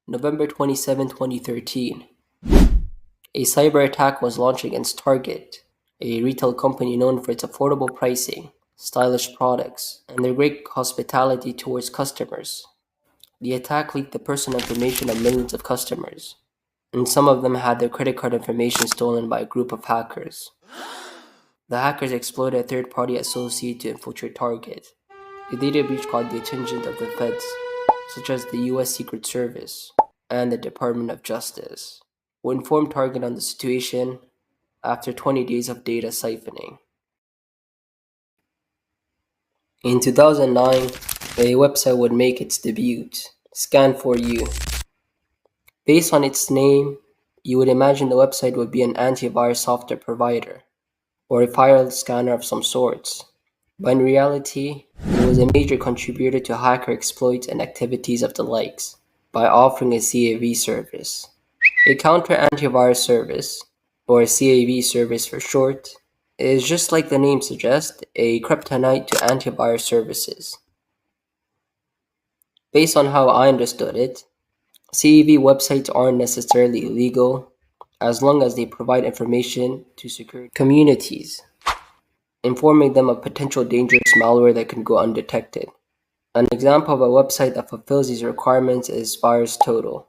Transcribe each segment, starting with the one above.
November 27, 2013. A cyber attack was launched against Target, a retail company known for its affordable pricing, stylish products, and their great hospitality towards customers. The attack leaked the personal information of millions of customers, and some of them had their credit card information stolen by a group of hackers. The hackers exploited a third-party associate to infiltrate Target. The data breach caught the attention of the feds, such as the US Secret Service and the Department of Justice, who informed Target on the situation after 20 days of data siphoning. In 2009, a website would make its debut, Scan4U. Based on its name, you would imagine the website would be an antivirus software provider, or a file scanner of some sorts. But in reality, it was a major contributor to hacker exploits and activities of the likes by offering a CAV service. A counter-antivirus service, or a CAV service for short, is just like the name suggests, a kryptonite to antivirus services. Based on how I understood it, CAV websites aren't necessarily illegal as long as they provide information to secure communities, informing them of potential dangerous malware that can go undetected. An example of a website that fulfills these requirements is VirusTotal.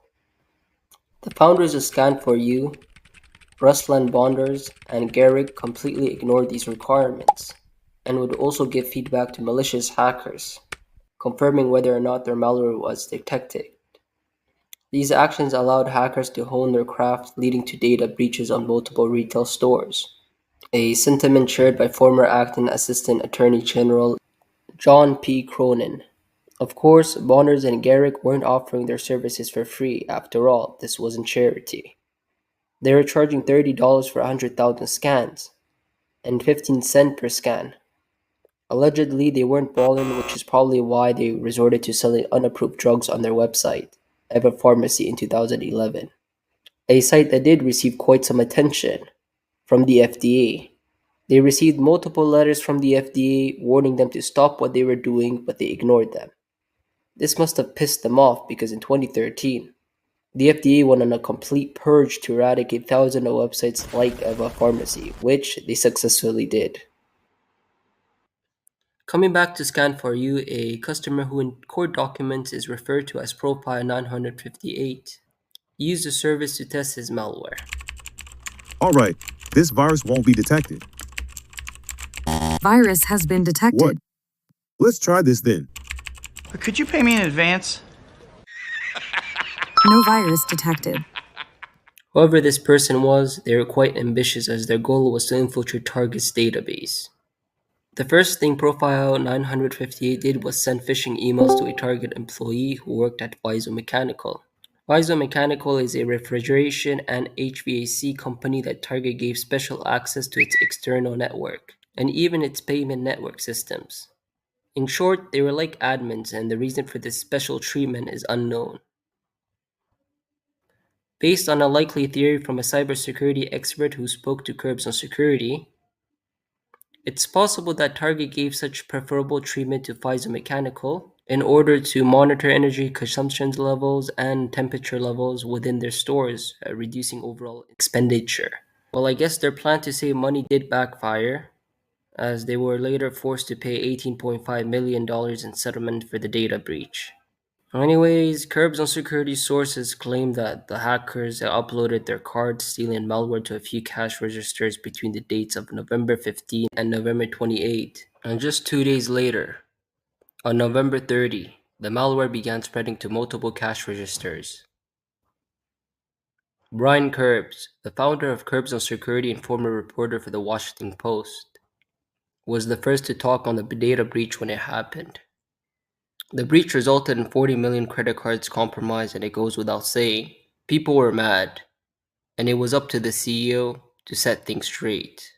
The founders of Scan4U, Ruslan Bondars, and Gregg completely ignored these requirements and would also give feedback to malicious hackers, confirming whether or not their malware was detected. These actions allowed hackers to hone their craft, leading to data breaches on multiple retail stores, a sentiment shared by former acting Assistant Attorney General John P. Cronin. Of course, Bondars and Gregg weren't offering their services for free. After all, this wasn't charity. They were charging $30 for 100,000 scans, and 15 cents per scan. Allegedly, they weren't balling, which is probably why they resorted to selling unapproved drugs on their website, Eva Pharmacy, in 2011. A site that did receive quite some attention from the FDA. They received multiple letters from the FDA warning them to stop what they were doing, but they ignored them. This must have pissed them off because in 2013, the FDA went on a complete purge to eradicate thousands of websites like Eva Pharmacy, which they successfully did. Coming back to Scan4U, a customer who in court documents is referred to as Profile 958 used the service to test his malware. Alright, this virus won't be detected. Virus has been detected. What? Let's try this then. But could you pay me in advance? No virus detected. Whoever this person was, they were quite ambitious as their goal was to infiltrate Target's database. The first thing Profile 958 did was send phishing emails to a Target employee who worked at Fazio Mechanical. Fazio Mechanical is a refrigeration and HVAC company that Target gave special access to its external network, and even its payment network systems. In short, they were like admins, and the reason for this special treatment is unknown. Based on a likely theory from a cybersecurity expert who spoke to Krebs on security, it's possible that Target gave such preferable treatment to Fazio Mechanical in order to monitor energy consumption levels and temperature levels within their stores, reducing overall expenditure. Well, I guess their plan to save money did backfire, as they were later forced to pay $18.5 million in settlement for the data breach. Anyways, Krebs on security sources claim that the hackers uploaded their card-stealing malware to a few cash registers between the dates of November 15 and November 28. And just 2 days later, on November 30, the malware began spreading to multiple cash registers. Brian Krebs, the founder of Krebs on security and former reporter for the Washington Post, was the first to talk on the data breach when it happened. The breach resulted in 40 million credit cards compromised, and it goes without saying, people were mad, and it was up to the CEO to set things straight.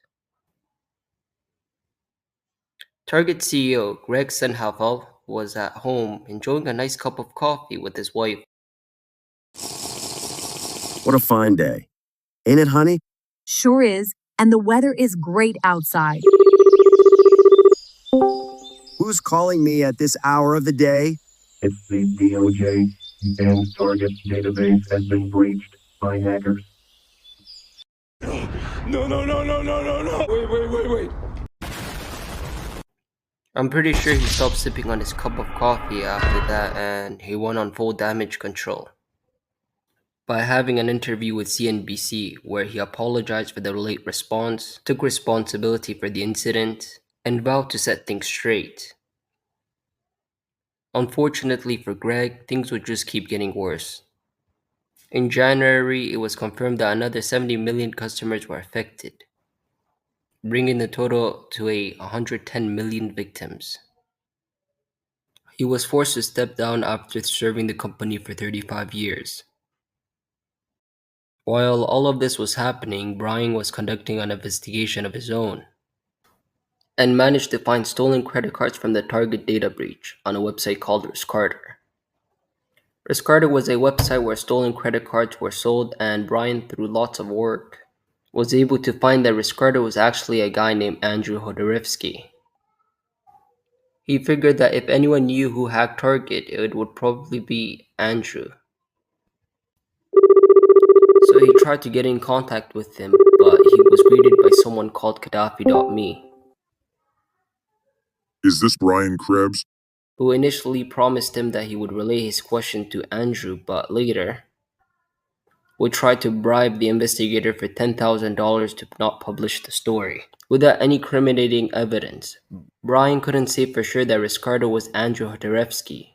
Target CEO Gregg Steinhafel was at home enjoying a nice cup of coffee with his wife. What a fine day. Ain't it, honey? Sure is, and the weather is great outside. Who's calling me at this hour of the day? It's the DOJ. And target database has been breached by hackers. No. Wait. I'm pretty sure he stopped sipping on his cup of coffee after that and he went on full damage control by having an interview with CNBC where he apologized for the late response, took responsibility for the incident, and vowed to set things straight. Unfortunately for Gregg, things would just keep getting worse. In January, it was confirmed that another 70 million customers were affected, bringing the total to 110 million victims. He was forced to step down after serving the company for 35 years. While all of this was happening, Brian was conducting an investigation of his own and managed to find stolen credit cards from the target data breach on a website called Rescator. Rescator was a website where stolen credit cards were sold, and Brian, through lots of work, was able to find that Rescator was actually a guy named Andrew Hodirevski. He figured that if anyone knew who hacked Target, it would probably be Andrew. So he tried to get in contact with him, but he was greeted by someone called Gaddafi.me, Is this Brian Krebs? who initially promised him that he would relay his question to Andrew, but later would try to bribe the investigator for $10,000 to not publish the story. Without any incriminating evidence, Brian couldn't say for sure that Rescator was Andrew Hodirevski,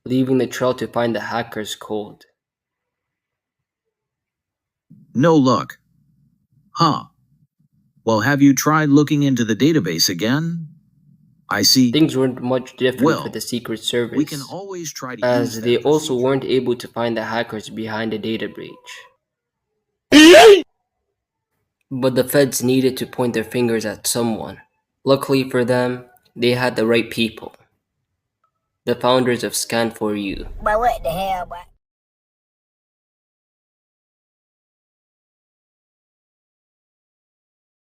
leaving the trail to find the hackers cold. No luck. Huh. Well, have you tried looking into the database again? I see. Things weren't much different for Well, the Secret Service, we can always try to as use they that also procedure. weren't able to find the hackers behind the data breach. But the feds needed to point their fingers at someone. Luckily for them, they had the right people. The founders of Scan4U. But what the hell, boy?